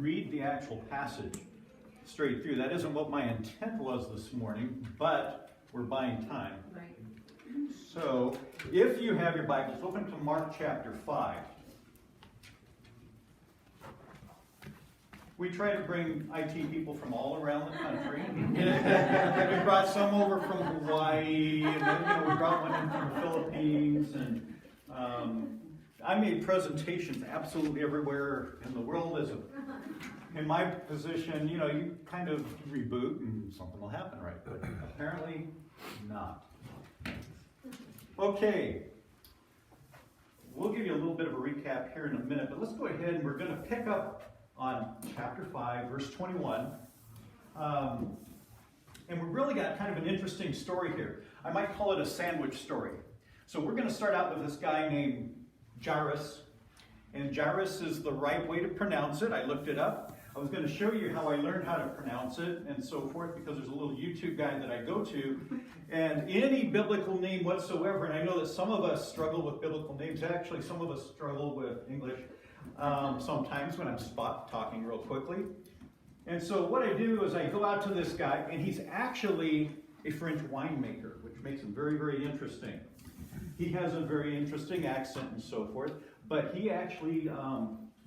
read the actual passage straight through. That isn't what my intent was this morning, but we're buying time. Right. So, if you have your Bibles, open to Mark chapter 5. We try to bring IT people from all around the country. We brought some over from Hawaii, and then we brought one in from the Philippines, and I made presentations absolutely everywhere in the world. In my position, you kind of reboot and something will happen, right? But apparently not. Okay. We'll give you a little bit of a recap here in a minute, but let's go ahead and we're going to pick up on chapter 5, verse 21. And we've really got kind of an interesting story here. I might call it a sandwich story. So we're going to start out with this guy named Jairus. And Jairus is the right way to pronounce it. I looked it up. I was going to show you how I learned how to pronounce it and so forth, because there's a little YouTube guide that I go to. And any biblical name whatsoever, and I know that some of us struggle with biblical names. Actually, some of us struggle with English sometimes when I'm spot talking real quickly. And so what I do is I go out to this guy, and he's actually a French winemaker, which makes him very, very interesting. He has a very interesting accent and so forth, but he actually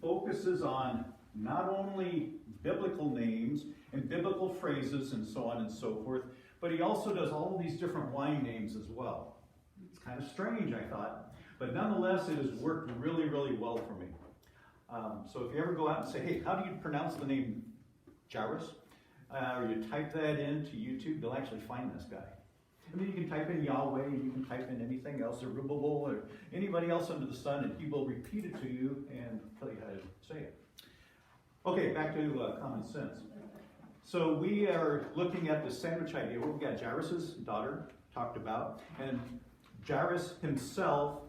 focuses on not only biblical names and biblical phrases and so on and so forth, but he also does all of these different wine names as well. It's kind of strange, I thought, but nonetheless, it has worked really, really well for me. So if you ever go out and say, hey, how do you pronounce the name Jairus? Or you type that into YouTube, you'll actually find this guy. I mean, you can type in Yahweh, you can type in anything else, or Rubabel, or anybody else under the sun, and he will repeat it to you and tell you how to say it. Okay, back to common sense. So we are looking at the sandwich idea. We've got Jairus' daughter talked about, and Jairus himself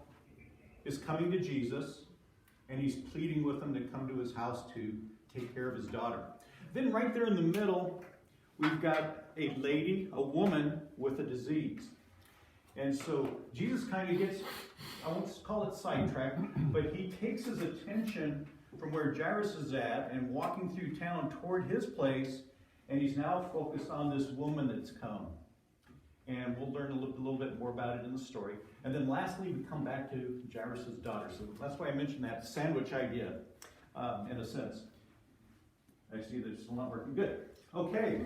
is coming to Jesus, and he's pleading with him to come to his house to take care of his daughter. Then right there in the middle, we've got a lady, a woman with a disease. And so Jesus kind of gets, I won't call it sidetracked, but he takes his attention from where Jairus is at and walking through town toward his place, and he's now focused on this woman that's come. And we'll learn a little bit more about it in the story. And then lastly, we come back to Jairus' daughter. So that's why I mentioned that sandwich idea, in a sense. I see that it's still not working good. Okay.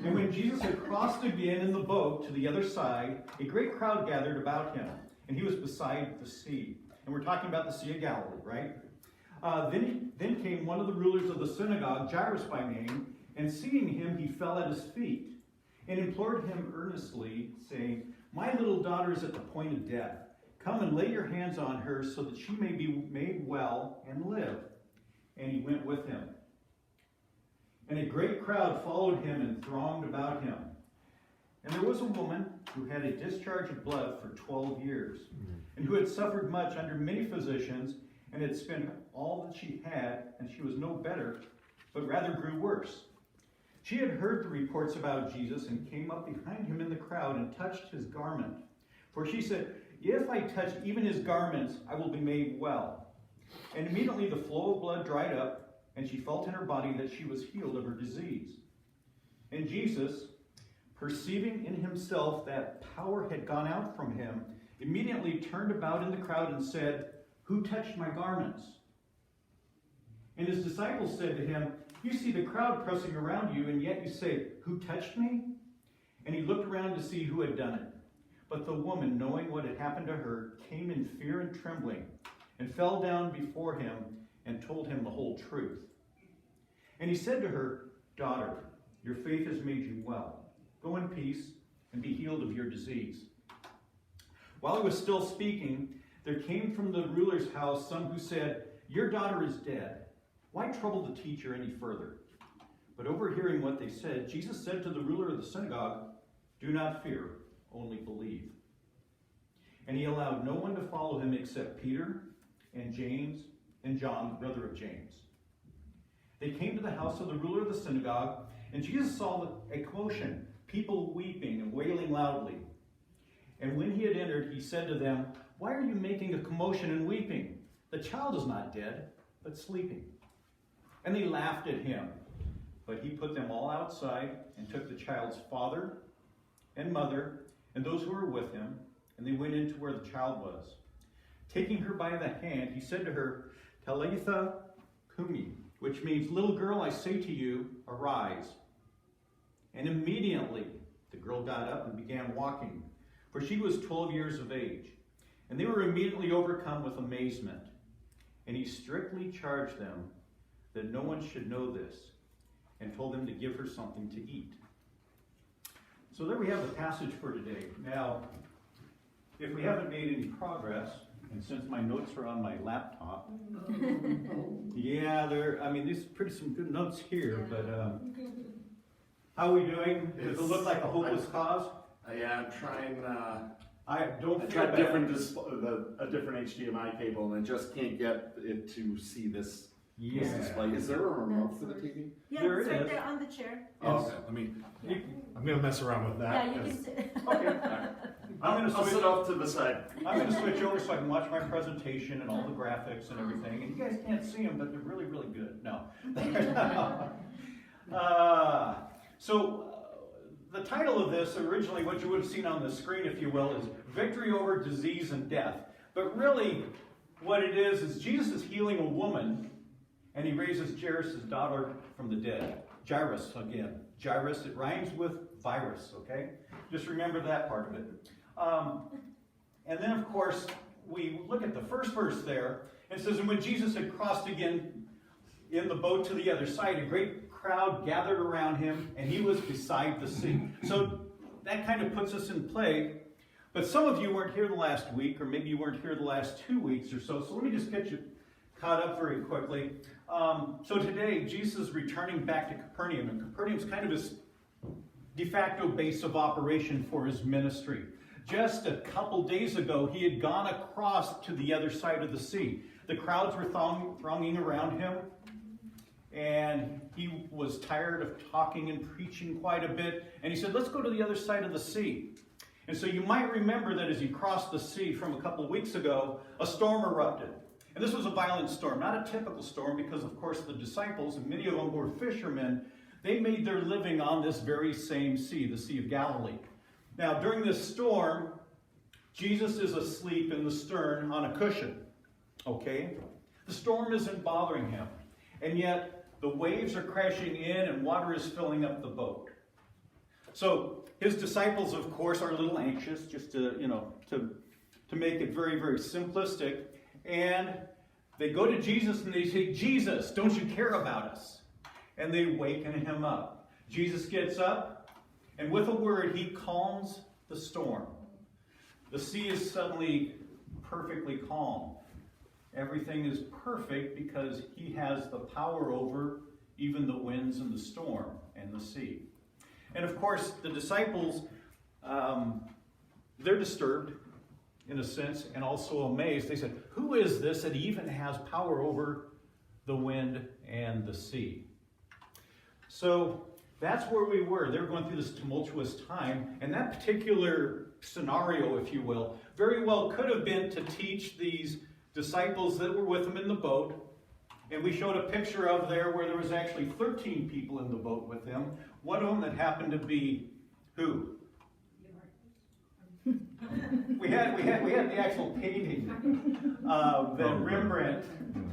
And when Jesus had crossed again in the boat to the other side, a great crowd gathered about him, and he was beside the sea. And we're talking about the Sea of Galilee, right? Then came one of the rulers of the synagogue, Jairus by name, and seeing him, he fell at his feet and implored him earnestly, saying, "My little daughter is at the point of death. Come and lay your hands on her so that she may be made well and live." And he went with him. And a great crowd followed him and thronged about him. And there was a woman who had a discharge of blood for 12 years, and who had suffered much under many physicians, and had spent all that she had, and she was no better, but rather grew worse. She had heard the reports about Jesus and came up behind him in the crowd and touched his garment. For she said, "If I touch even his garments, I will be made well." And immediately the flow of blood dried up, and she felt in her body that she was healed of her disease. And Jesus, perceiving in himself that power had gone out from him, immediately turned about in the crowd and said, "Who touched my garments?" And his disciples said to him, "You see the crowd pressing around you, and yet you say, 'Who touched me?'" And he looked around to see who had done it. But the woman, knowing what had happened to her, came in fear and trembling, and fell down before him and told him the whole truth. And he said to her, "Daughter, your faith has made you well. Go in peace and be healed of your disease." While he was still speaking, there came from the ruler's house some who said, "Your daughter is dead. Why trouble the teacher any further?" But overhearing what they said, Jesus said to the ruler of the synagogue, "Do not fear, only believe." And he allowed no one to follow him except Peter and James and John, the brother of James. They came to the house of the ruler of the synagogue, and Jesus saw a commotion, people weeping and wailing loudly. And when he had entered, he said to them, "Why are you making a commotion and weeping? The child is not dead, but sleeping." and they laughed at him. But he put them all outside and took the child's father and mother and those who were with him, and they went into where the child was. Taking her by the hand, he said to her, Talitha Kumi, which means, little girl, I say to you, arise. And immediately the girl got up and began walking, for she was 12 years of age. And they were immediately overcome with amazement. And he strictly charged them that no one should know this, and told them to give her something to eat. So there we have the passage for today. Now, if we haven't made any progress, and since my notes are on my laptop, yeah, these are pretty some good notes here, but how are we doing? Does it look like a hopeless cause? Yeah, I'm trying. I tried a different HDMI cable, and I just can't get it to see this. Yeah. This display. Is there a remote for the TV? Yeah, There it's it right is. there on the chair. Oh, okay. Let me. I'm gonna mess around with that. Yeah, you can sit. Okay. I'll sit off to the side. I'm going to switch over so I can watch my presentation and all the graphics and everything. And you guys can't see them, but they're really, really good. No. The title of this, originally what you would have seen on the screen, if you will, is Victory Over Disease and Death. But really, what it is Jesus is healing a woman, and he raises Jairus' daughter from the dead. Jairus, again. Jairus, it rhymes with virus, okay? Just remember that part of it. And then, of course, we look at the first verse there. It says, and when Jesus had crossed again in the boat to the other side, a great crowd gathered around him, and he was beside the sea. So that kind of puts us in play. But some of you weren't here the last week, or maybe you weren't here the last 2 weeks or so. So let me just get you caught up very quickly. So today, Jesus is returning back to Capernaum, and Capernaum is kind of his de facto base of operation for his ministry. Just a couple days ago, he had gone across to the other side of the sea. The crowds were thronging around him, and he was tired of talking and preaching quite a bit, and he said, let's go to the other side of the sea. And so you might remember that as he crossed the sea from a couple of weeks ago, a storm erupted. And this was a violent storm, not a typical storm, because of course the disciples, and many of them were fishermen, they made their living on this very same sea, the Sea of Galilee. Now, during this storm, Jesus is asleep in the stern on a cushion, okay? The storm isn't bothering him, and yet the waves are crashing in and water is filling up the boat. So his disciples, of course, are a little anxious, just to make it very, very simplistic, and they go to Jesus and they say, Jesus, don't you care about us? And they waken him up. Jesus gets up, and with a word, he calms the storm. The sea is suddenly perfectly calm. Everything is perfect because he has the power over even the winds and the storm and the sea. And of course, the disciples, they're disturbed in a sense and also amazed. They said, who is this that even has power over the wind and the sea? So that's where we were. They were going through this tumultuous time, and that particular scenario, if you will, very well could have been to teach these disciples that were with him in the boat. And we showed a picture of there where there was actually 13 people in the boat with him. One of them that happened to be who? We had the actual painting that Rembrandt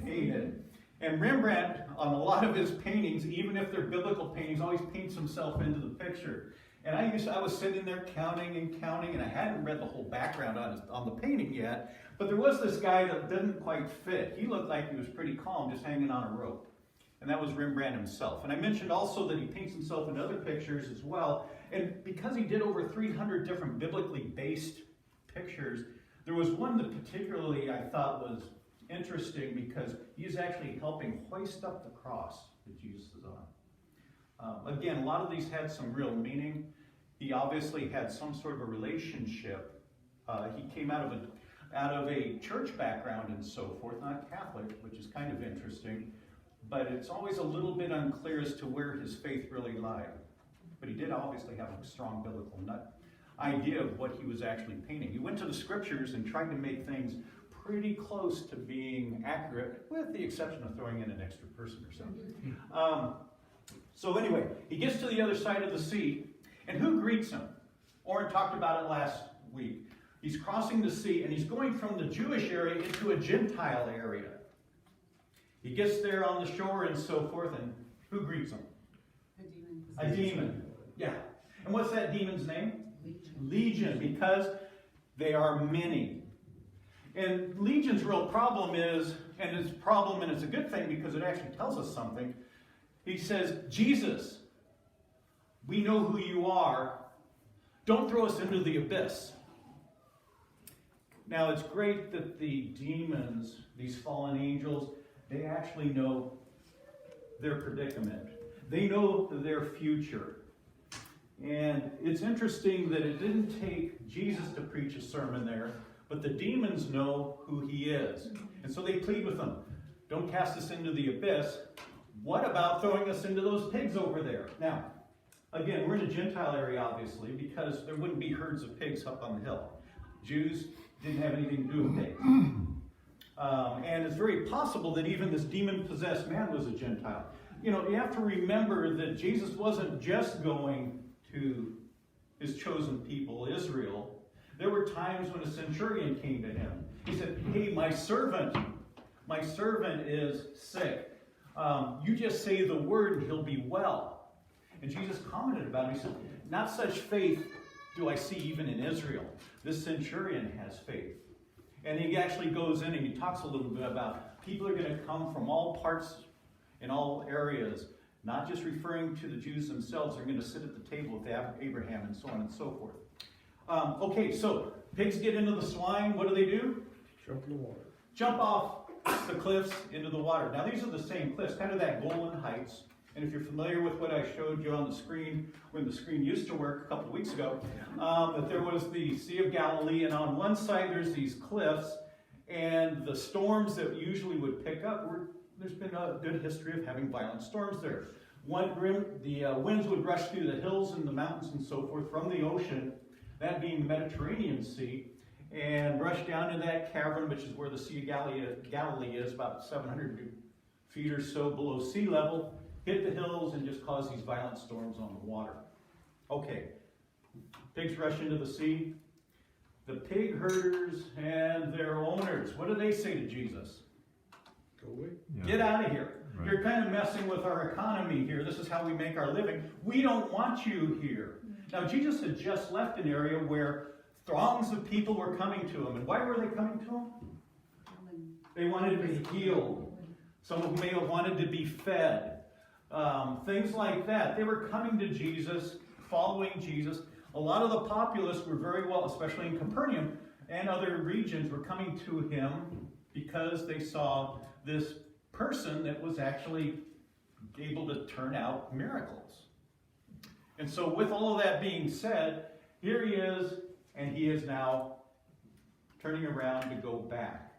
painted. And Rembrandt, on a lot of his paintings, even if they're biblical paintings, always paints himself into the picture. And I was sitting there counting, and I hadn't read the whole background on the painting yet, but there was this guy that didn't quite fit. He looked like he was pretty calm, just hanging on a rope. And that was Rembrandt himself. And I mentioned also that he paints himself in other pictures as well. And because he did over 300 different biblically based pictures, there was one that particularly I thought was interesting because he's actually helping hoist up the cross that Jesus is on. Again, a lot of these had some real meaning. He obviously had some sort of a relationship. He came out of a church background and so forth, not Catholic, which is kind of interesting. But it's always a little bit unclear as to where his faith really lied. But he did obviously have a strong biblical idea of what he was actually painting. He went to the scriptures and tried to make things pretty close to being accurate, with the exception of throwing in an extra person or something. So anyway, he gets to the other side of the sea, and who greets him? Oren talked about it last week. He's crossing the sea, and he's going from the Jewish area into a Gentile area. He gets there on the shore and so forth, and who greets him? A demon. Yeah. And what's that demon's name? Legion, because they are many. And Legion's real problem is, and it's a good thing because it actually tells us something. He says, Jesus, we know who you are. Don't throw us into the abyss. Now, it's great that the demons, these fallen angels, they actually know their predicament. They know their future. And it's interesting that it didn't take Jesus to preach a sermon there, but the demons know who he is. And so they plead with him, don't cast us into the abyss. What about throwing us into those pigs over there? Now, again, we're in a Gentile area, obviously, because there wouldn't be herds of pigs up on the hill. Jews didn't have anything to do with pigs. And it's very possible that even this demon-possessed man was a Gentile. You know, you have to remember that Jesus wasn't just going to his chosen people, Israel. There were times when a centurion came to him. He said, hey, my servant is sick. You just say the word and he'll be well. And Jesus commented about it. He said, not such faith do I see even in Israel. This centurion has faith. And he actually goes in and he talks a little bit about people are going to come from all parts in all areas, not just referring to the Jews themselves. They're going to sit at the table with Abraham and so on and so forth. Okay, so pigs get into the swine. What do? Jump in the water. Jump off the cliffs into the water. Now, these are the same cliffs, kind of that Golan Heights. And if you're familiar with what I showed you on the screen, when the screen used to work a couple of weeks ago, that there was the Sea of Galilee, and on one side there's these cliffs, and the storms that usually would pick up, there's been a good history of having violent storms there. The winds would rush through the hills and the mountains and so forth from the ocean, that being the Mediterranean Sea, and rush down into that cavern, which is where the Sea of Galilee is, about 700 feet or so below sea level, hit the hills and just cause these violent storms on the water. Okay, pigs rush into the sea. The pig herders and their owners, what do they say to Jesus? Go away. Yeah. Get out of here. Right. You're kind of messing with our economy here. This is how we make our living. We don't want you here. Now, Jesus had just left an area where throngs of people were coming to him. And why were they coming to him? They wanted to be healed. Some of them may have wanted to be fed. Things like that. They were coming to Jesus, following Jesus. A lot of the populace were very well, especially in Capernaum and other regions, were coming to him because they saw this person that was actually able to turn out miracles. And so with all of that being said, here he is, and he is now turning around to go back.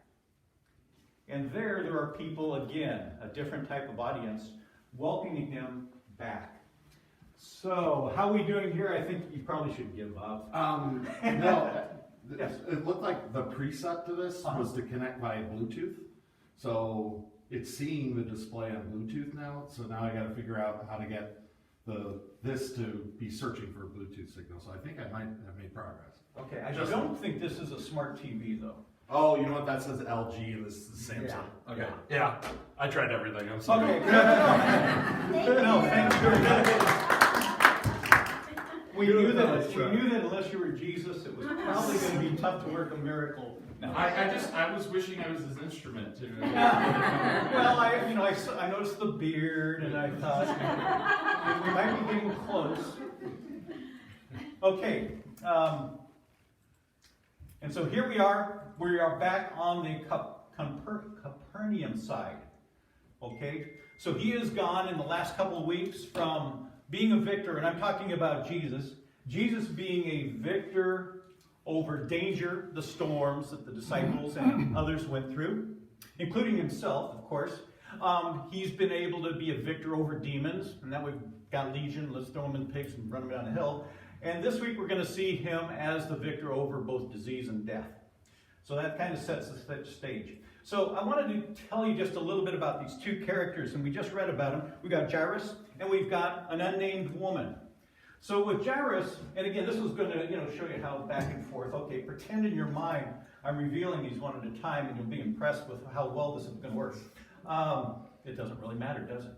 And there are people, again, a different type of audience, welcoming him back. So, how are we doing here? I think you probably should give up. No, Yes. it looked like the preset to this was to connect via Bluetooth. So it's seeing the display on Bluetooth now. So now I got to figure out how to get this to be searching for a Bluetooth signal. So I think I might have made progress. Okay, I don't think this is a smart TV, though. Oh, you know what? That says LG and this is Samsung. Yeah. Okay. Yeah, I tried everything. I'm sorry. Okay, no, thanks for We knew that unless you were Jesus, it was probably going to be tough to work a miracle. No. I was wishing I was his instrument too. Well, I noticed the beard, and I thought we might be getting close. Okay, and so here we are. We are back on the Capernaum side. Okay, so he has gone in the last couple of weeks from being a victor, and I'm talking about Jesus being a victor over danger, the storms that the disciples and others went through, including himself, of course. He's been able to be a victor over demons, and that we've got Legion. Let's throw him in pigs and run him down the hill. And this week we're going to see him as the victor over both disease and death. So that kind of sets the stage. So I wanted to tell you just a little bit about these two characters, and we just read about them. We've got Jairus, and we've got an unnamed woman. So with Jairus, and again, this was going to show you how back and forth. Okay, pretend in your mind I'm revealing these one at a time, and you'll be impressed with how well this is going to work. It doesn't really matter, does it?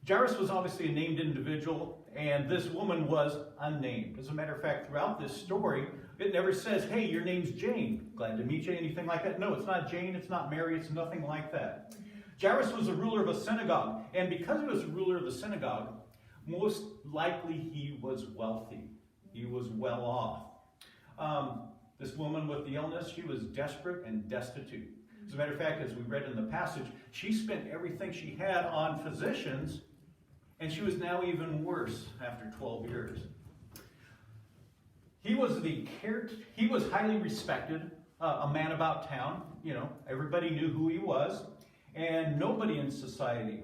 Jairus was obviously a named individual, and this woman was unnamed. As a matter of fact, throughout this story, it never says, hey, your name's Jane. Glad to meet you, anything like that. No, it's not Jane, it's not Mary, it's nothing like that. Jairus was a ruler of a synagogue, and because he was a ruler of the synagogue, most likely he was wealthy. He was well off. This woman with the illness, she was desperate and destitute. As a matter of fact, as we read in the passage, she spent everything she had on physicians, and she was now even worse after 12 years. He was highly respected, a man about town. Everybody knew who he was, and nobody in society,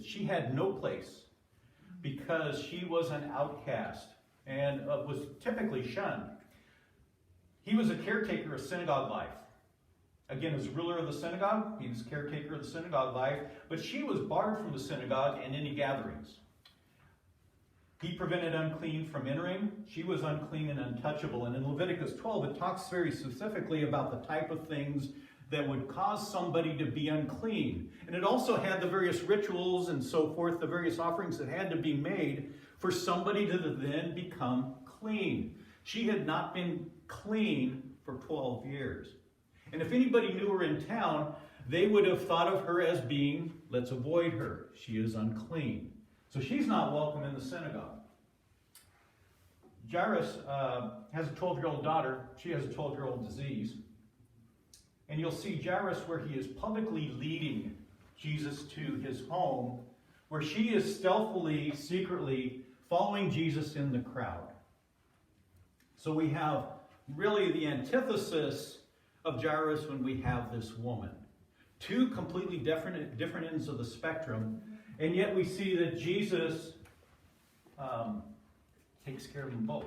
she had no place because she was an outcast and was typically shunned. He was a caretaker of synagogue life. Again, as ruler of the synagogue, he was caretaker of the synagogue life, but she was barred from the synagogue and any gatherings. He prevented unclean from entering. She was unclean and untouchable. And in Leviticus 12, it talks very specifically about the type of things that would cause somebody to be unclean. And it also had the various rituals and so forth, the various offerings that had to be made for somebody to then become clean. She had not been clean for 12 years. And if anybody knew her in town, they would have thought of her as being, let's avoid her. She is unclean. So she's not welcome in the synagogue. Jairus has a 12-year-old daughter. She has a 12-year-old disease. And you'll see Jairus where he is publicly leading Jesus to his home, where she is stealthily, secretly following Jesus in the crowd. So we have really the antithesis of Jairus when we have this woman. Two completely different ends of the spectrum, and yet we see that Jesus takes care of them both.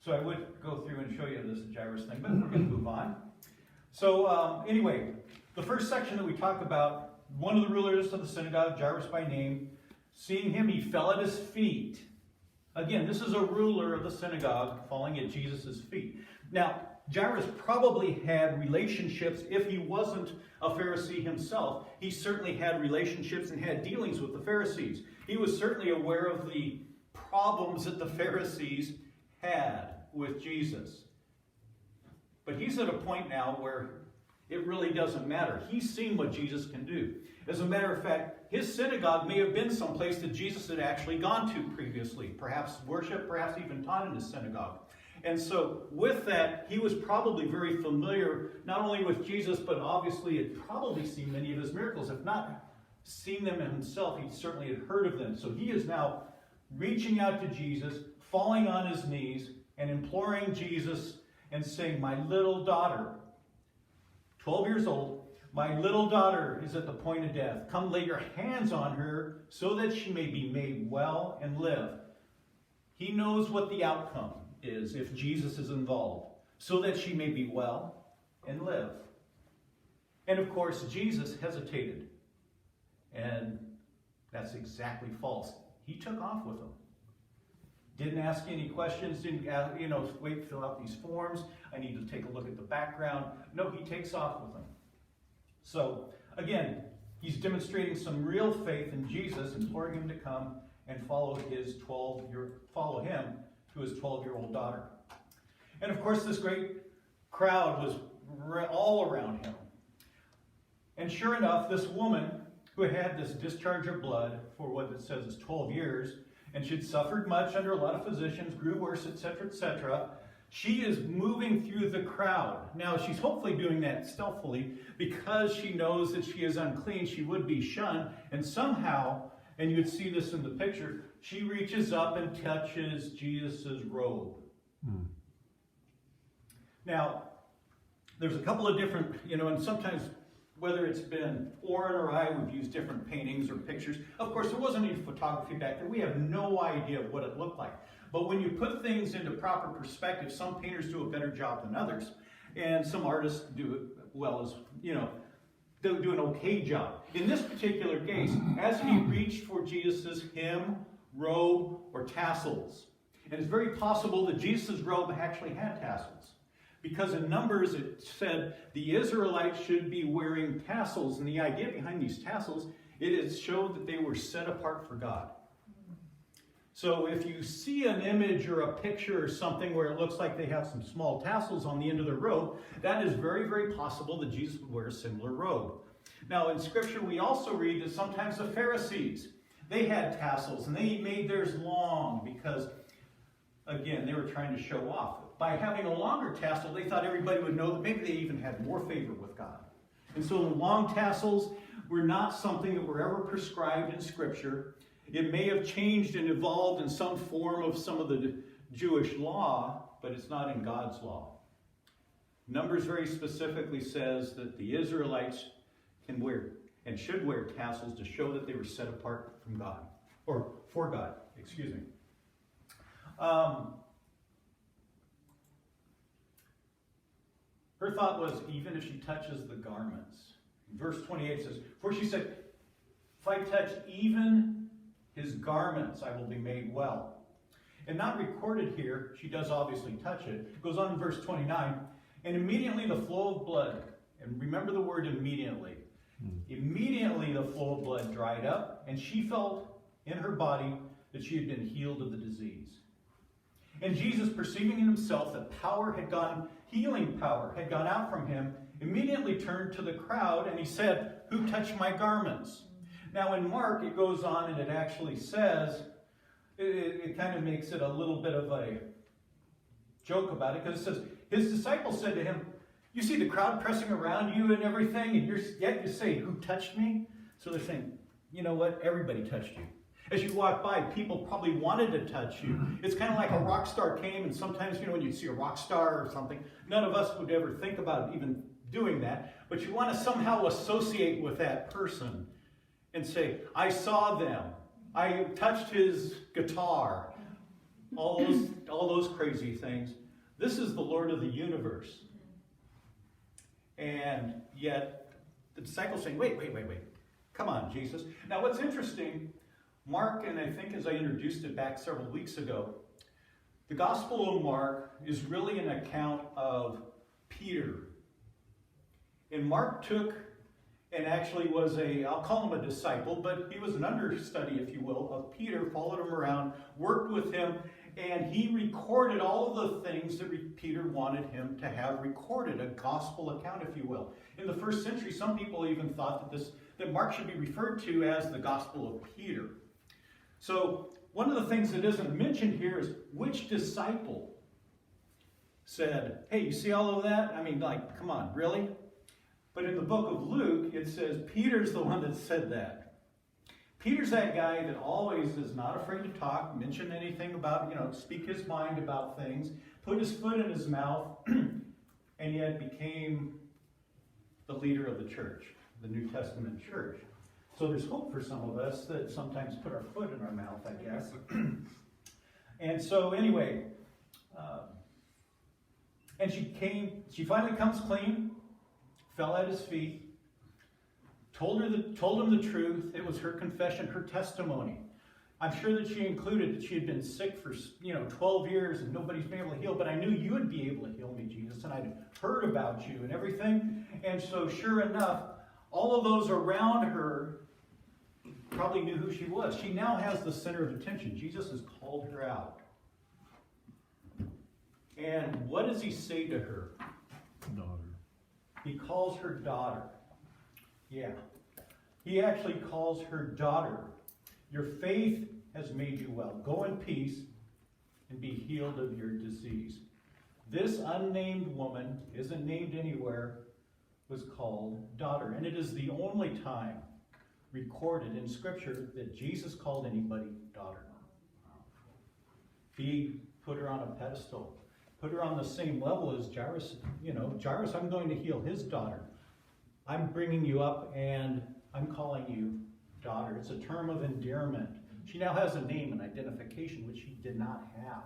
So I would go through and show you this Jairus thing, but we're going to move on. So anyway, the first section that we talk about, one of the rulers of the synagogue, Jairus by name, seeing him, he fell at his feet. Again, this is a ruler of the synagogue falling at Jesus' feet. Now, Jairus probably had relationships. If he wasn't a Pharisee himself, he certainly had relationships and had dealings with the Pharisees. He was certainly aware of the problems that the Pharisees had with Jesus. But he's at a point now where it really doesn't matter. He's seen what Jesus can do. As a matter of fact, his synagogue may have been someplace that Jesus had actually gone to previously, perhaps worship, perhaps even taught in his synagogue. And so with that, he was probably very familiar, not only with Jesus, but obviously had probably seen many of his miracles. If not seen them himself, he certainly had heard of them. So he is now reaching out to Jesus, falling on his knees, and imploring Jesus and saying, my little daughter, 12 years old, my little daughter is at the point of death. Come lay your hands on her so that she may be made well and live. He knows what the outcome is if Jesus is involved, so that she may be well and live. And of course, Jesus hesitated. And that's exactly false. He took off with them. Didn't ask any questions, didn't, wait, fill out these forms. I need to take a look at the background. No, he takes off with them. So, again, he's demonstrating some real faith in Jesus, imploring him to come and follow him to his 12-year-old daughter. And of course, this great crowd was all around him. And sure enough, this woman who had this discharge of blood for what it says is 12 years, and she'd suffered much under a lot of physicians, grew worse, etc., she is moving through the crowd. Now, she's hopefully doing that stealthily because she knows that she is unclean. She would be shunned. And somehow, and you'd see this in the picture, she reaches up and touches Jesus' robe. Now, there's a couple of different, and sometimes whether it's been Orrin or I, we've used different paintings or pictures. Of course, there wasn't any photography back then. We have no idea what it looked like. But when you put things into proper perspective, some painters do a better job than others. And some artists do it well as, they'll do an okay job. In this particular case, as he reached for Jesus' hem, robe, or tassels, and it's very possible that Jesus' robe actually had tassels. Because in Numbers it said the Israelites should be wearing tassels, and the idea behind these tassels, it showed that they were set apart for God. So if you see an image or a picture or something where it looks like they have some small tassels on the end of their robe, that is very, very possible that Jesus would wear a similar robe. Now in Scripture we also read that sometimes the Pharisees, they had tassels, and they made theirs long because, again, they were trying to show off. By having a longer tassel, they thought everybody would know that maybe they even had more favor with God. And so the long tassels were not something that were ever prescribed in Scripture. It may have changed and evolved in some form of some of the Jewish law, but it's not in God's law. Numbers very specifically says that the Israelites can wear and should wear tassels to show that they were set apart from God, or for God, excuse me. Her thought was, even if she touches the garments. Verse 28 says, for she said, if I touch even his garments, I will be made well. And not recorded here, she does obviously touch it. It goes on in verse 29, and immediately the flow of blood, and remember the word immediately. Immediately the flow of blood dried up, and she felt in her body that she had been healed of the disease. And Jesus, perceiving in himself that healing power had gone out from him, immediately turned to the crowd, and he said, who touched my garments? Now in Mark, it goes on and it actually says, it kind of makes it a little bit of a joke about it, because it says, his disciples said to him, you see the crowd pressing around you and everything, and yet you say, who touched me? So they're saying, you know what, everybody touched you. As you walk by, people probably wanted to touch you. It's kind of like a rock star came, and sometimes, when you see a rock star or something, none of us would ever think about even doing that, but you want to somehow associate with that person and say, I saw them. I touched his guitar. All those crazy things. This is the Lord of the universe. And yet, the disciples saying, wait. Come on, Jesus. Now, what's interesting, Mark, and I think as I introduced it back several weeks ago, the Gospel of Mark is really an account of Peter. And Mark took and actually was I'll call him a disciple, but he was an understudy, if you will, of Peter, followed him around, worked with him, and he recorded all of the things that Peter wanted him to have recorded, a gospel account, if you will. In the first century, some people even thought that Mark should be referred to as the Gospel of Peter. So one of the things that isn't mentioned here is which disciple said, hey, you see all of that? I mean, come on, really? But in the book of Luke, it says Peter's the one that said that. Peter's that guy that always is not afraid to talk, mention anything about, speak his mind about things, put his foot in his mouth, and yet became the leader of the church, the New Testament church. So there's hope for some of us that sometimes put our foot in our mouth, I guess. And so anyway, and she finally comes clean, fell at his feet, told him the truth. It was her confession, her testimony. I'm sure that she included that she had been sick for 12 years and nobody's been able to heal, but I knew you would be able to heal me, Jesus, and I'd heard about you and everything. And so sure enough, all of those around her probably knew who she was. She now has the center of attention. Jesus has called her out. And what does he say to her? Daughter. He calls her daughter. Yeah. He actually calls her daughter. Your faith has made you well. Go in peace and be healed of your disease. This unnamed woman, isn't named anywhere, was called daughter. And it is the only time recorded in Scripture that Jesus called anybody daughter. He put her on a pedestal. Put her on the same level as Jairus. Jairus, I'm going to heal his daughter. I'm bringing you up and I'm calling you daughter. It's a term of endearment. She now has a name and identification, which she did not have.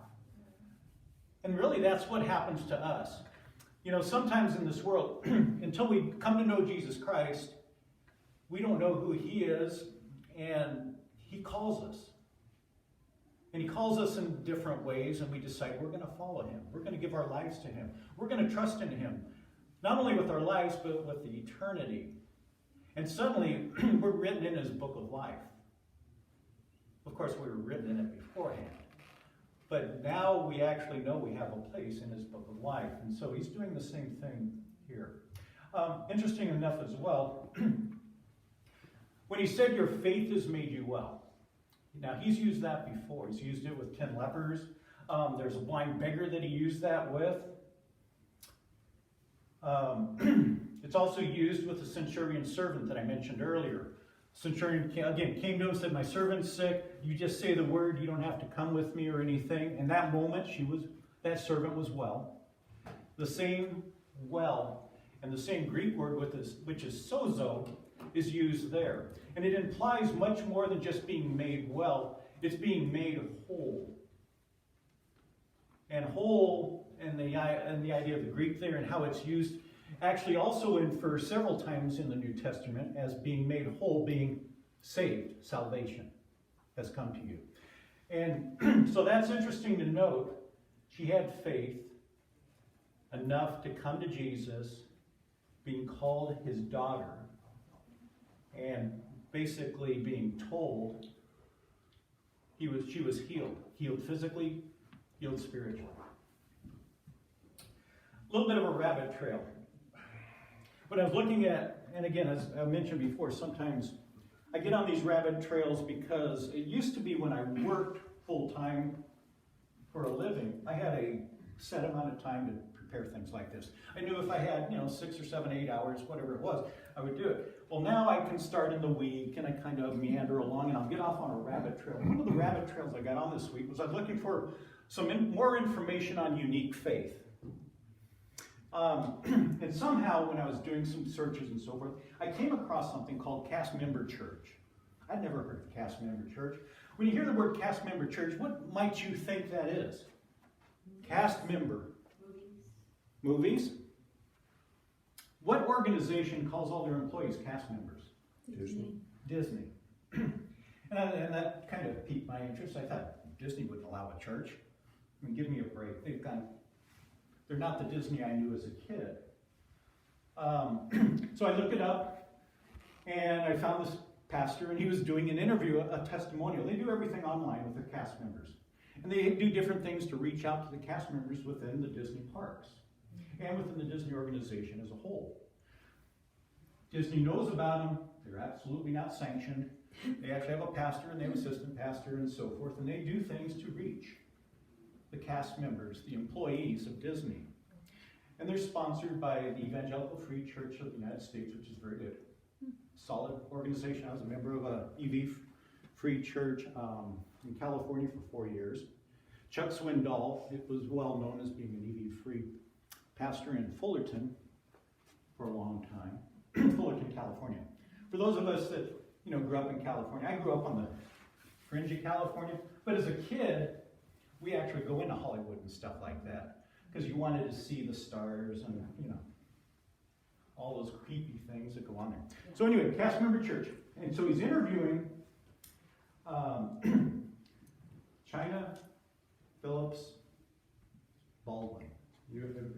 And really, that's what happens to us. You know, sometimes in this world, until we come to know Jesus Christ, we don't know who he is, and he calls us. And he calls us in different ways, and we decide we're going to follow him. We're going to give our lives to him. We're going to trust in him, not only with our lives, but with the eternity. And suddenly, we're written in his book of life. Of course, we were written in it beforehand. But now we actually know we have a place in his book of life. And so he's doing the same thing here. Interesting enough as well, when he said your faith has made you well. Now, he's used that before. He's used it with 10 lepers. There's a blind beggar that he used that with. It's also used with the centurion servant that I mentioned earlier. Centurion, again, came to him and said, my servant's sick. You just say the word. You don't have to come with me or anything. In that moment, that servant was well. The same well and the same Greek word, which is sozo, is used there. And it implies much more than just being made well. It's being made whole. And whole, and the idea of the Greek there and how it's used, actually also infers several times in the New Testament as being made whole, being saved. Salvation has come to you. And so that's interesting to note. She had faith enough to come to Jesus, being called his daughter, and basically being told she was healed. Healed physically, healed spiritually. A little bit of a rabbit trail. When I was looking at, and again, as I mentioned before, sometimes I get on these rabbit trails because it used to be when I worked full-time for a living, I had a set amount of time to prepare things like this. I knew if I had, 6 or 7, 8 hours, whatever it was, I would do it. Well, now I can start in the week and I kind of meander along and I'll get off on a rabbit trail. One of the rabbit trails I got on this week was I was looking for some more information on unique faith. And somehow, when I was doing some searches and so forth, I came across something called cast member church. I'd never heard of cast member church. When you hear the word cast member church, what might you think that is? Cast member. Movies? What organization calls all their employees cast members? Disney. And that kind of piqued my interest. I thought Disney wouldn't allow a church. I mean, give me a break. They're not the Disney I knew as a kid. So I looked it up, and I found this pastor, and he was doing an interview, a testimonial. They do everything online with their cast members. And they do different things to reach out to the cast members within the Disney parks and within the Disney organization as a whole. Disney knows about them. They're absolutely not sanctioned. They actually have a pastor, and they have an assistant pastor, and so forth, and they do things to reach the cast members, the employees of Disney. And they're sponsored by the Evangelical Free Church of the United States, which is very good. Solid organization. I was a member of a EV Free Church in California for 4 years. Chuck Swindoll, it was well known as being an EV Free pastor in Fullerton for a long time. Fullerton, California. For those of us that grew up in California, I grew up on the fringe of California, but as a kid, we actually go into Hollywood and stuff like that because you wanted to see the stars and, all those creepy things that go on there. So anyway, cast member church. And so he's interviewing China Phillips Baldwin.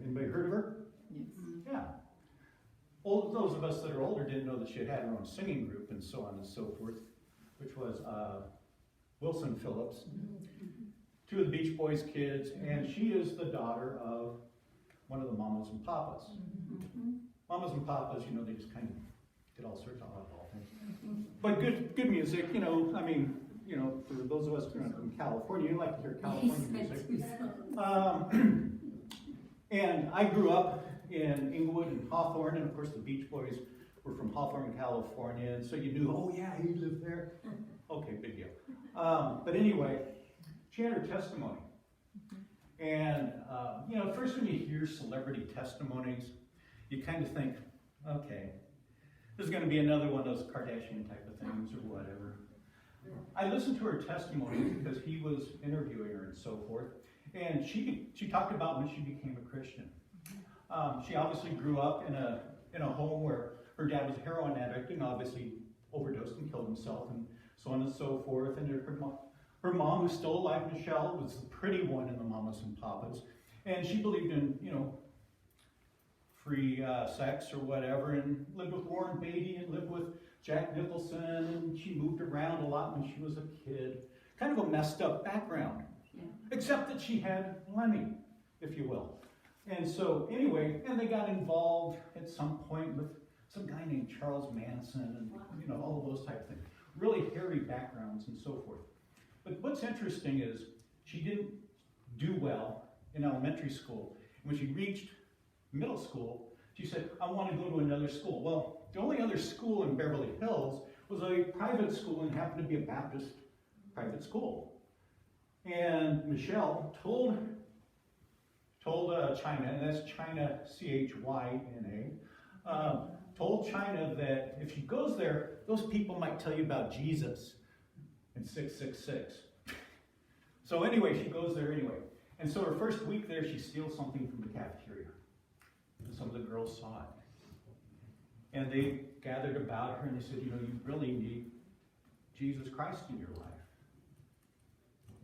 Anybody heard of her? Yes. Yeah. Well, those of us that are older didn't know that she had her own singing group and so on and so forth, which was Wilson Phillips. Two of the Beach Boys kids, and she is the daughter of one of the Mamas and Papas. Mamas and Papas, they just kind of did all sorts of oddball things. But good music, for those of us growing up in California, you like to hear California music. And I grew up in Inglewood and Hawthorne, and of course the Beach Boys were from Hawthorne, California, and so you knew, oh yeah, he lived there. Okay, big deal. But anyway, she had her testimony. And, first when you hear celebrity testimonies, you kind of think, okay, There's going to be another one of those Kardashian type of things or whatever. I listened to her testimony because he was interviewing her and so forth. And she talked about when she became a Christian. She obviously grew up in a home where her dad was a heroin addict and obviously overdosed and killed himself and so on and so forth. And her mom, who's still alive, Michelle, was the pretty one in the Mamas and Papas. And she believed in, free sex or whatever, and lived with Warren Beatty and lived with Jack Nicholson, and she moved around a lot when she was a kid. Kind of a messed up background. Yeah. Except that she had money, if you will. And so, anyway, and they got involved at some point with some guy named Charles Manson and, all of those type of things. Really hairy backgrounds and so forth. But what's interesting is she didn't do well in elementary school. When she reached middle school, she said, I want to go to another school. Well, the only other school in Beverly Hills was a private school and happened to be a Baptist private school. And Michelle told China, and that's China, Chyna, told China that if she goes there, those people might tell you about Jesus in 666. So anyway, she goes there anyway. And so her first week there, she steals something from the cafeteria. And some of the girls saw it. And they gathered about her and they said, you really need Jesus Christ in your life.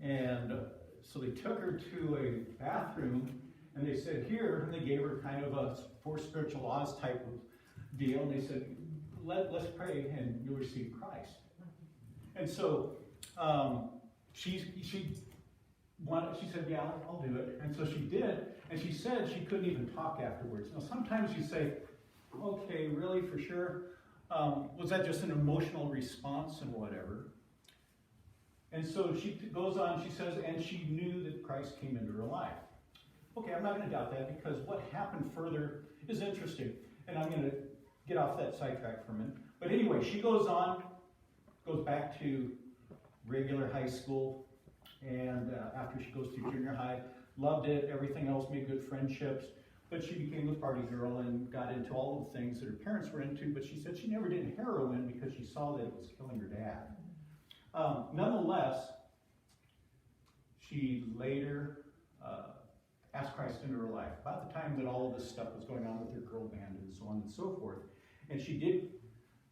And so they took her to a bathroom and they said, here, and they gave her kind of a four spiritual laws type of deal. And they said, let's pray and you'll receive Christ. And so she said, yeah, I'll do it. And so she did. And she said she couldn't even talk afterwards. Now, sometimes you say, okay, really, for sure? Was that just an emotional response and whatever? And so she goes on, she says, and she knew that Christ came into her life. Okay, I'm not going to doubt that because what happened further is interesting. And I'm going to get off that sidetrack for a minute. But anyway, she goes on, goes back to regular high school. And after she goes through junior high, loved it, everything else, made good friendships. But she became a party girl and got into all the things that her parents were into. But she said she never did heroin because she saw that it was killing her dad. Nonetheless, she later asked Christ into her life, about the time that all of this stuff was going on with her girl band and so on and so forth. And she did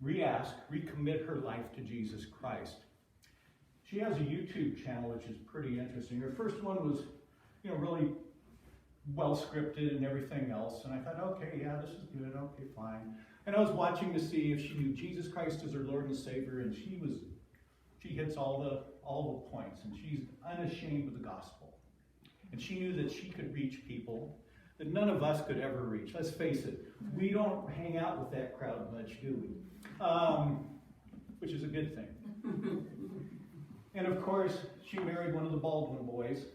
recommit her life to Jesus Christ. She has a YouTube channel, which is pretty interesting. Her first one was, really well scripted and everything else. And I thought, okay, yeah, this is good. Okay, fine. And I was watching to see if she knew Jesus Christ as her Lord and Savior, and she hits all the points, and she's unashamed of the gospel. And she knew that she could reach people that none of us could ever reach. Let's face it, we don't hang out with that crowd much, do we? Which is a good thing. And of course, she married one of the Baldwin boys,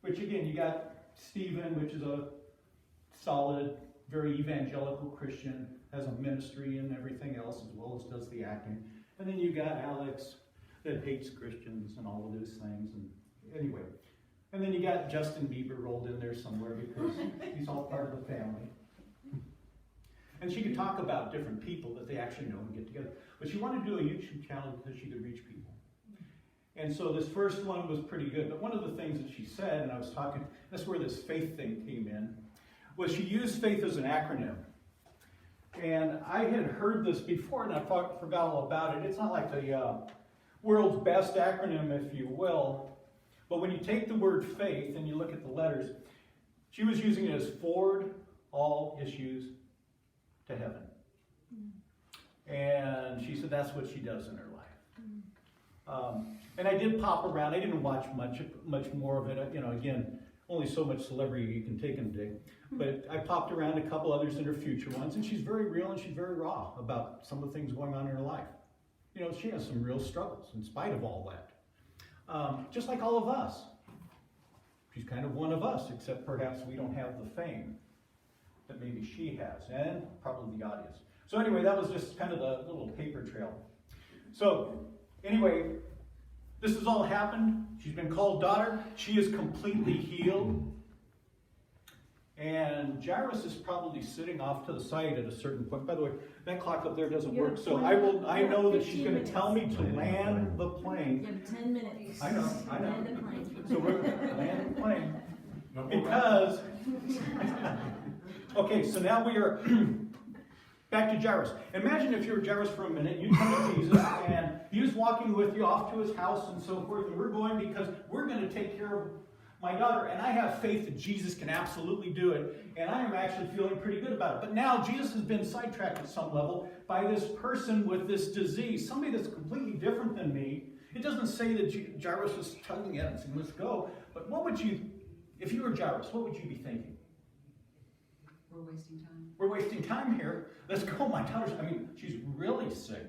which again, you got Stephen, which is a solid, very evangelical Christian, has a ministry and everything else, as well as does the acting. And then you got Alex, that hates Christians and all of those things. And anyway, and then you got Justin Bieber rolled in there somewhere because he's all part of the family. And she could talk about different people that they actually know and get together. But she wanted to do a YouTube channel because she could reach people. And so this first one was pretty good. But one of the things that she said, and I was talking, that's where this faith thing came in, was she used faith as an acronym. And I had heard this before, and I forgot all about it. It's not like the world's best acronym, if you will. But when you take the word faith and you look at the letters, she was using it as forward all issues to heaven. And she said that's what she does in her life. And I did pop around. I didn't watch much more of it. Again, only so much celebrity you can take in a day. But I popped around a couple others in her future ones, and she's very real and she's very raw about some of the things going on in her life. She has some real struggles in spite of all that. Just like all of us. She's kind of one of us, except perhaps we don't have the fame that maybe she has, and probably the audience. So anyway, that was just kind of the little paper trail. So anyway, this has all happened. She's been called daughter. She is completely healed. And Jairus is probably sitting off to the side at a certain point. By the way, that clock up there doesn't You have work, so 20 I know that she's 15 going to minutes. tell me to land the plane. You have 10 minutes. I know. Land the plane. So we're going to land the plane. No more Because, okay, so now we are back to Jairus. Imagine if you were Jairus for a minute, you come to Jesus, and he was walking with you off to his house and so forth, and we're going because we're going to take care of my daughter, and I have faith that Jesus can absolutely do it, and I am actually feeling pretty good about it. But now Jesus has been sidetracked at some level by this person with this disease, somebody that's completely different than me. It doesn't say that Jairus was tugging at it and saying, let's go, but what would you, if you were Jairus, what would you be thinking? We're wasting time. We're wasting time here. Let's go. My daughter's, she's really sick.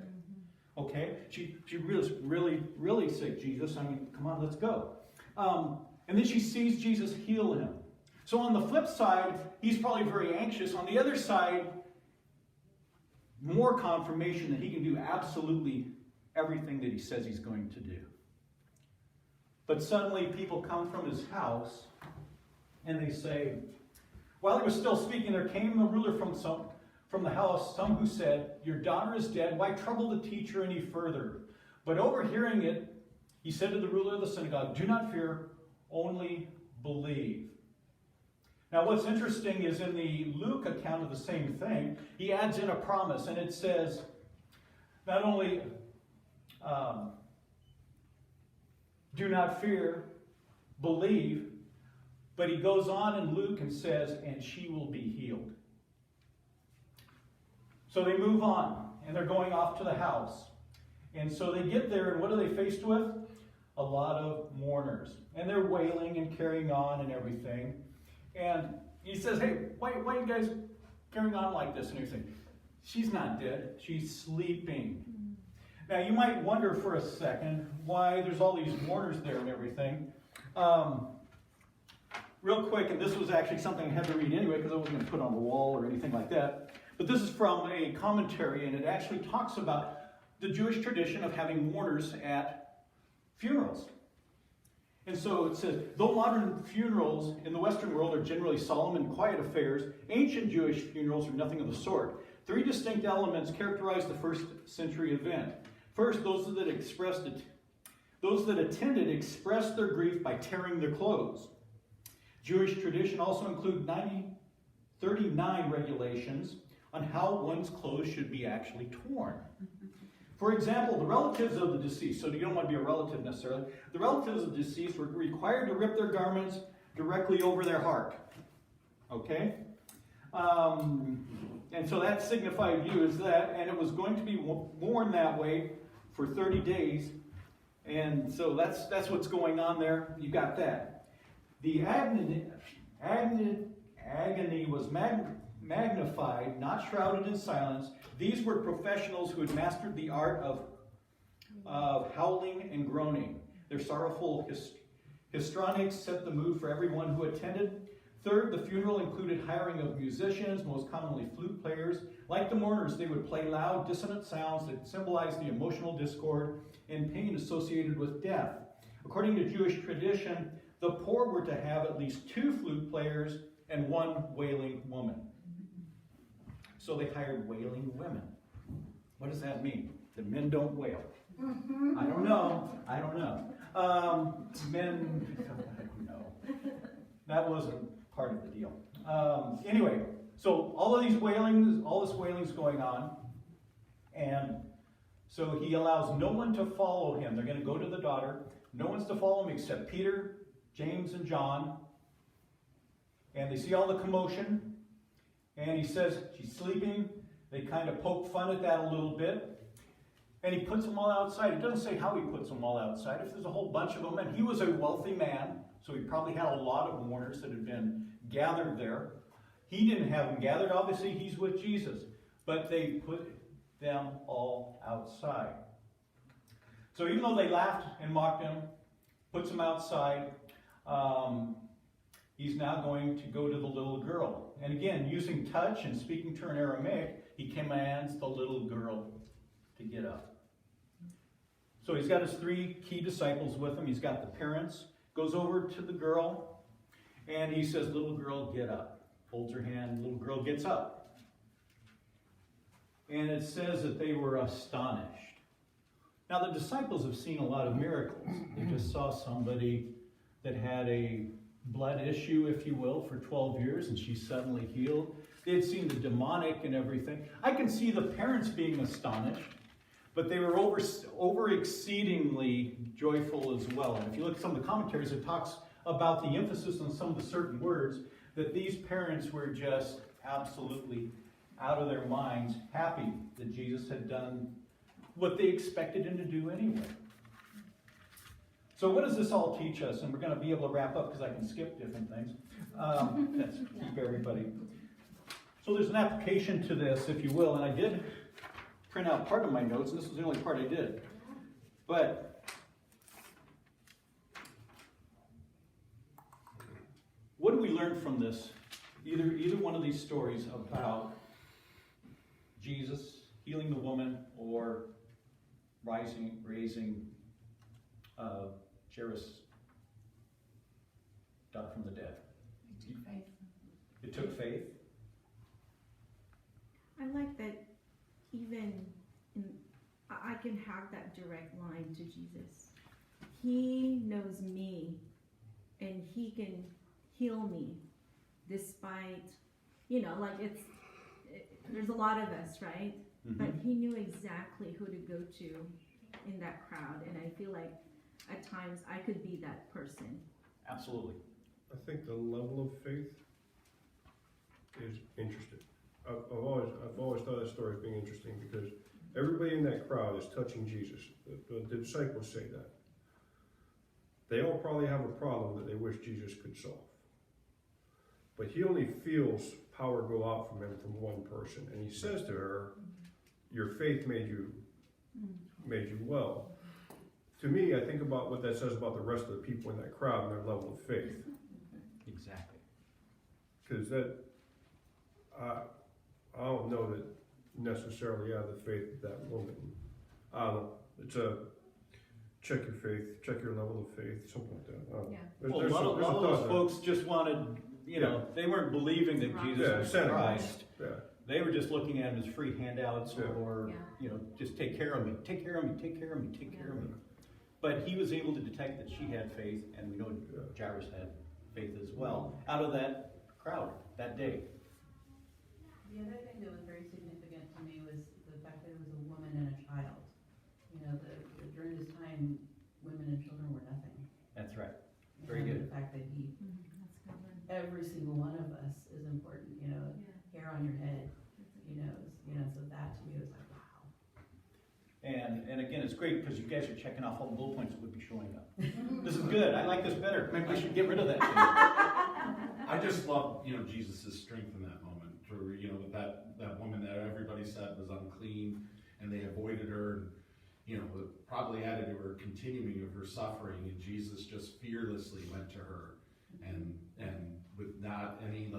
Okay? She's really sick, Jesus. Come on, let's go. And then she sees Jesus heal him. So on the flip side, he's probably very anxious. On the other side, more confirmation that he can do absolutely everything that he says he's going to do. But suddenly people come from his house and they say, while he was still speaking, there came a ruler from the house, some who said, your daughter is dead, why trouble the teacher any further? But overhearing it, he said to the ruler of the synagogue, do not fear, only believe. Now what's interesting is in the Luke account of the same thing, he adds in a promise, and it says, not only do not fear, believe, but he goes on in Luke and says, and she will be healed. So they move on, and they're going off to the house. And so they get there, and what are they faced with? A lot of mourners. And they're wailing and carrying on and everything. And he says, hey, why are you guys carrying on like this and everything? She's not dead. She's sleeping. Now, you might wonder for a second why there's all these mourners there and everything. Real quick, and this was actually something I had to read anyway because I wasn't going to put it on the wall or anything like that. But this is from a commentary, and it actually talks about the Jewish tradition of having mourners at funerals. And so it says, though modern funerals in the Western world are generally solemn and quiet affairs, ancient Jewish funerals are nothing of the sort. Three distinct elements characterize the first century event. First, those that attended expressed their grief by tearing their clothes. Jewish tradition also includes 39 regulations on how one's clothes should be actually torn. For example, the relatives of the deceased, so you don't want to be a relative necessarily, the relatives of the deceased were required to rip their garments directly over their heart. Okay? And so that signified you as that, and it was going to be worn that way for 30 days. And so that's what's going on there. You got that. The agony was magnified, not shrouded in silence. These were professionals who had mastered the art of howling and groaning. Their sorrowful histrionics set the mood for everyone who attended. Third, the funeral included hiring of musicians, most commonly flute players. Like the mourners, they would play loud, dissonant sounds that symbolized the emotional discord and pain associated with death. According to Jewish tradition, the poor were to have at least 2 flute players and 1 wailing woman. So they hired wailing women. What does that mean? That men don't wail? I don't know. Men, I don't know. That wasn't part of the deal. Anyway, so all this wailing's going on, and so he allows no one to follow him. They're going to go to the daughter. No one's to follow him except Peter, James, and John. And they see all the commotion. And he says she's sleeping. They kind of poke fun at that a little bit. And he puts them all outside. It doesn't say how he puts them all outside. If there's a whole bunch of them. And he was a wealthy man. So he probably had a lot of mourners that had been gathered there. He didn't have them gathered. Obviously, he's with Jesus. But they put them all outside. So even though they laughed and mocked him, puts him outside, he's now going to go to the little girl. And again, using touch and speaking to her in Aramaic, he commands the little girl to get up. So he's got his 3 key disciples with him. He's got the parents, goes over to the girl, and he says, little girl, get up. holds her hand, little girl gets up. And it says that they were astonished. Now the disciples have seen a lot of miracles. They just saw somebody that had a blood issue, if you will, for 12 years, and she suddenly healed. They had seen the demonic and everything. I can see the parents being astonished, but they were over exceedingly joyful as well. And if you look at some of the commentaries, it talks about the emphasis on some of the certain words, that these parents were just absolutely out of their minds, happy that Jesus had done what they expected him to do anyway. So what does this all teach us? And we're going to be able to wrap up because I can skip different things. That's keep everybody. So there's an application to this, if you will, and I did print out part of my notes, and this was the only part I did. But what do we learn from this? Either one of these stories about Jesus healing the woman or raising Jairus' daughter from the dead. It took faith. It took faith. I like that I can have that direct line to Jesus. He knows me and he can heal me despite, there's a lot of us, right? Mm-hmm. But he knew exactly who to go to in that crowd. And I feel like at times I could be that person. Absolutely. I think the level of faith is interesting. I've always thought that story as being interesting because everybody in that crowd is touching Jesus. The disciples say that. They all probably have a problem that they wish Jesus could solve. But he only feels power go out from him from one person. And he says to her, your faith made you well. To me, I think about what that says about the rest of the people in that crowd and their level of faith. Exactly. Because I don't know that necessarily I have the faith of that woman. I don't know. It's a check your faith, check your level of faith, something like that. I don't know. Yeah. Well, a lot of those folks just wanted, they weren't believing that Jesus was Christ. Yeah. They were just looking at him as free handouts or, Yeah. just take care of me, take care of me, take care of me, take care of me. But he was able to detect that she had faith, and we know Jairus had faith as well, out of that crowd that day. The other thing that was very significant to me was the fact that it was a woman and a child. During this time, women and children were nothing. That's right. And Very good. The fact that That's a good one. every single one of us is important, hair on your head, so that to me was like, wow. And again, it's great because you guys are checking off all the bullet points that would be showing up. This is good. I like this better. Maybe we should get rid of that thing. I just love, Jesus' strength in that moment. For, with that woman that everybody said was unclean, and they avoided her, and, probably added to her continuing of her suffering, and Jesus just fearlessly went to her, and with not any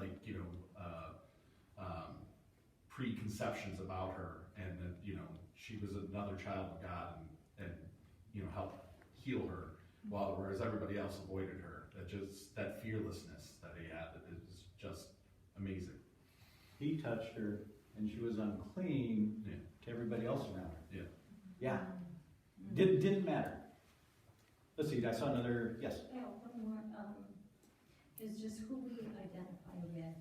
preconceptions about her, and that she was another child of God, and helped heal her, whereas everybody else avoided her. That fearlessness that he had is just amazing. He touched her, and she was unclean to everybody else around her. Yeah. Didn't matter. Let's see, I saw another, yes. Yeah, one more, is just who we identify with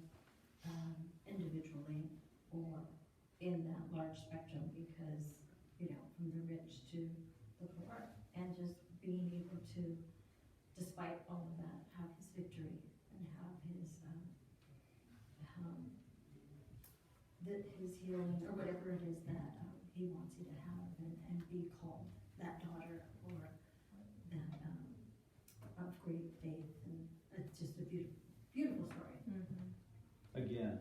individually or in that large spectrum because, from the rich to the poor, and just being able to, despite all of that, have his victory and have his healing or whatever it is that he wants you to have and be called that daughter or that of great faith, and it's just a beautiful story. Mm-hmm. Again,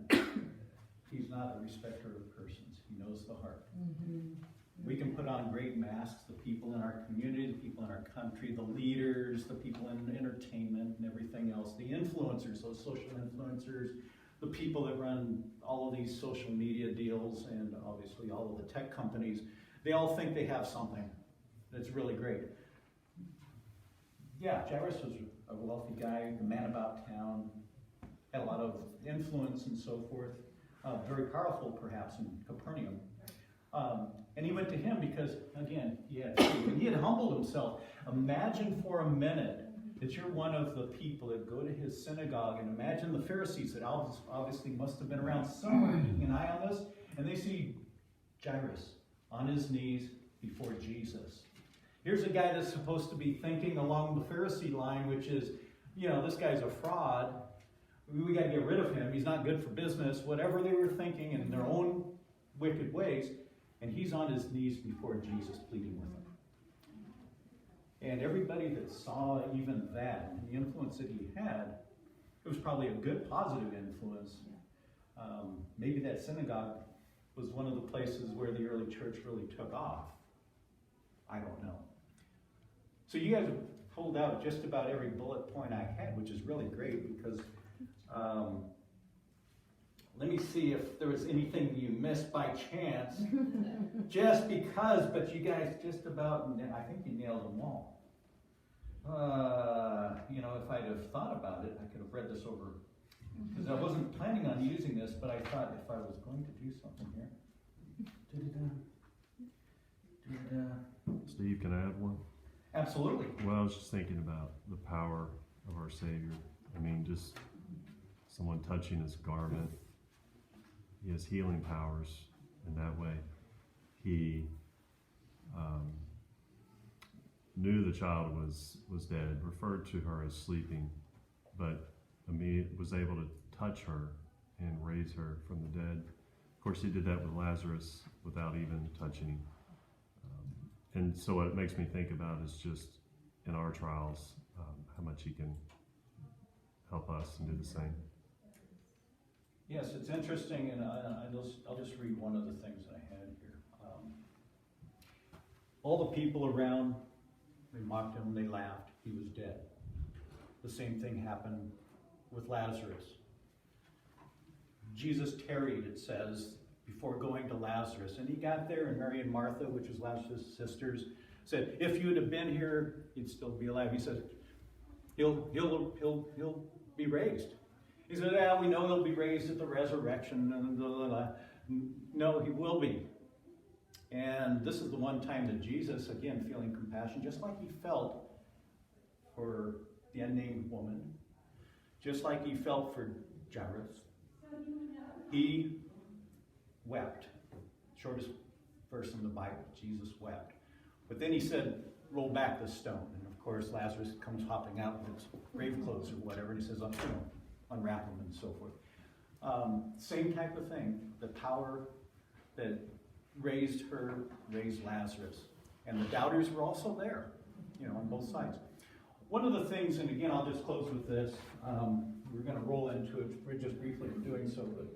he's not a respecter of persons. He knows the heart. Mm-hmm. We can put on great masks, the people in our community, the people in our country, the leaders, the people in entertainment and everything else, the influencers, those social influencers, the people that run all of these social media deals, and obviously all of the tech companies. They all think they have something that's really great. Yeah, Jairus was a wealthy guy, a man about town, had a lot of influence and so forth, very powerful perhaps in Capernaum. And he went to him because, again, he had faith, and he had humbled himself. Imagine for a minute that you're one of the people that go to his synagogue, and imagine the Pharisees that obviously must have been around somewhere keeping an eye on this, and they see Jairus on his knees before Jesus. Here's a guy that's supposed to be thinking along the Pharisee line, which is, this guy's a fraud. We got to get rid of him. He's not good for business. Whatever they were thinking in their own wicked ways. And he's on his knees before Jesus, pleading with him. And everybody that saw even that, and the influence that he had, it was probably a good, positive influence. Maybe that synagogue was one of the places where the early church really took off. I don't know. So you guys have pulled out just about every bullet point I had, which is really great because let me see if there was anything you missed by chance. Just because, but you guys just about, I think you nailed them all. If I'd have thought about it, I could have read this over. Because I wasn't planning on using this, but I thought if I was going to do something here. Steve, can I add one? Absolutely. Well, I was just thinking about the power of our Savior. I mean, just someone touching his garment. He has healing powers in that way. He knew the child was dead, referred to her as sleeping, but was able to touch her and raise her from the dead. Of course, he did that with Lazarus without even touching him. And so what it makes me think about is just in our trials, how much he can help us and do the same. Yes, it's interesting, and I'll just read one of the things that I had here. All the people around, they mocked him, they laughed, he was dead. The same thing happened with Lazarus. Jesus tarried, it says, before going to Lazarus. And he got there, and Mary and Martha, which was Lazarus' sisters, said, if you'd have been here, he'd still be alive. He said, he'll be raised. He said, we know he'll be raised at the resurrection, and blah, blah, blah. No, he will be. And this is the one time that Jesus, again, feeling compassion, just like he felt for the unnamed woman, just like he felt for Jairus, he wept. Shortest verse in the Bible, Jesus wept. But then he said, roll back the stone. And of course, Lazarus comes hopping out with his grave clothes or whatever, and he says, unwrap them and so forth. Same type of thing. The power that raised Lazarus. And the doubters were also there, on both sides. One of the things, and again, I'll just close with this. We're going to roll into it. We're just briefly doing so, but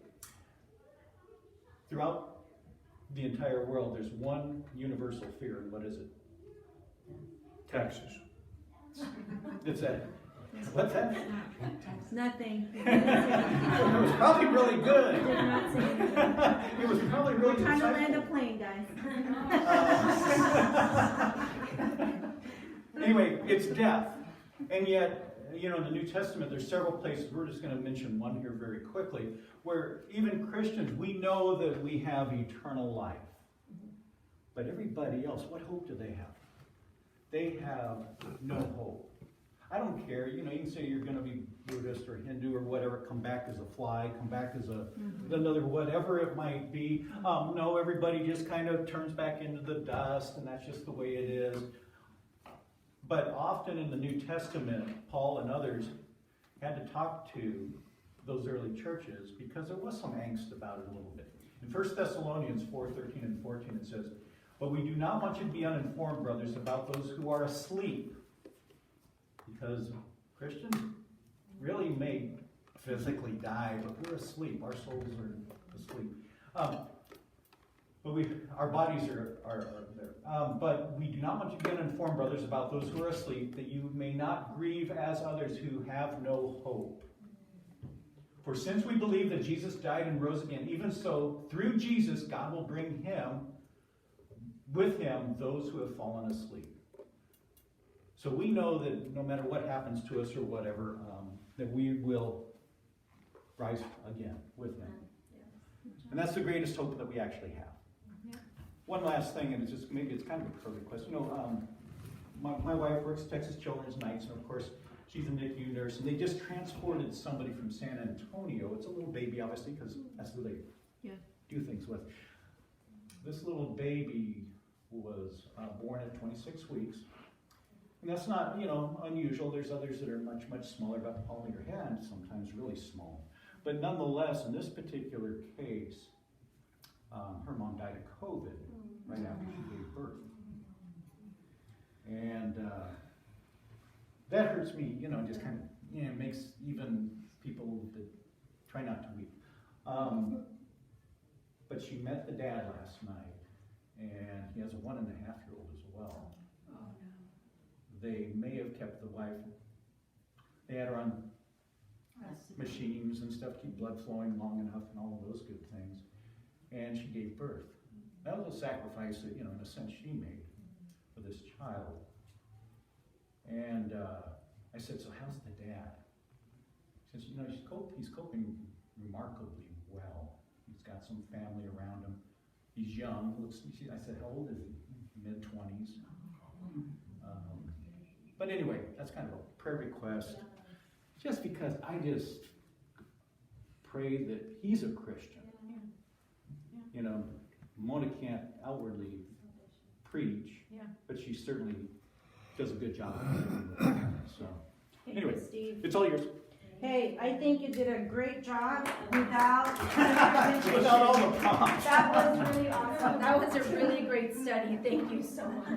throughout the entire world, there's one universal fear, and what is it? Taxes. It's that. What's that? Nothing. It was probably really good. Did not say anything. It was probably really We're trying to land a insightful. plane, guys. Anyway, it's death. And yet, in the New Testament, there's several places, we're just going to mention one here very quickly, where even Christians, we know that we have eternal life. But everybody else, what hope do they have? They have no hope. I don't care, you can say you're going to be Buddhist or Hindu or whatever, come back as a fly, come back as another whatever it might be. No, everybody just kind of turns back into the dust, and that's just the way it is. But often in the New Testament, Paul and others had to talk to those early churches because there was some angst about it a little bit. In 1 Thessalonians 4:13 and 14 it says, but we do not want you to be uninformed, brothers, about those who are asleep. Because Christians really may physically die, but we're asleep. Our souls are asleep. But our bodies are there. But we do not want you to be uninformed, brothers, about those who are asleep, that you may not grieve as others who have no hope. For since we believe that Jesus died and rose again, even so, through Jesus, God will bring with him those who have fallen asleep. So we know that no matter what happens to us or whatever, that we will rise again with him. And that's the greatest hope that we actually have. Yeah. One last thing, and it's just maybe it's kind of a perfect question. You know, my wife works Texas Children's Nights, and of course she's a NICU nurse, and they just transported somebody from San Antonio. It's a little baby, obviously, because that's who they do things with. This little baby was born at 26 weeks. And that's not, you know, unusual. There's others that are much, much smaller, about the palm of your hand, sometimes really small. But nonetheless, in this particular case, her mom died of COVID right after she gave birth. And that hurts me, you know, just kind of, you know, makes even people that try not to weep. But she met the dad last night, and he has a 1.5-year-old as well. Oh, no. They may have kept the wife, they had her on machines and stuff, keep blood flowing long enough and all of those good things. And she gave birth. That was a sacrifice that, you know, in a sense she made for this child. And I said, so how's the dad? He says, you know, he's coping remarkably well. He's got some family around him. He's young. I said, how old is he? Mid-20s. But anyway, that's kind of a prayer request. Just because I just pray that he's a Christian. You know, Mona can't outwardly preach, but she certainly does a good job of it. So, anyway, it's all yours. Hey, I think you did a great job without Without all the prompts. That was really awesome. That was a really great study. Thank you so much.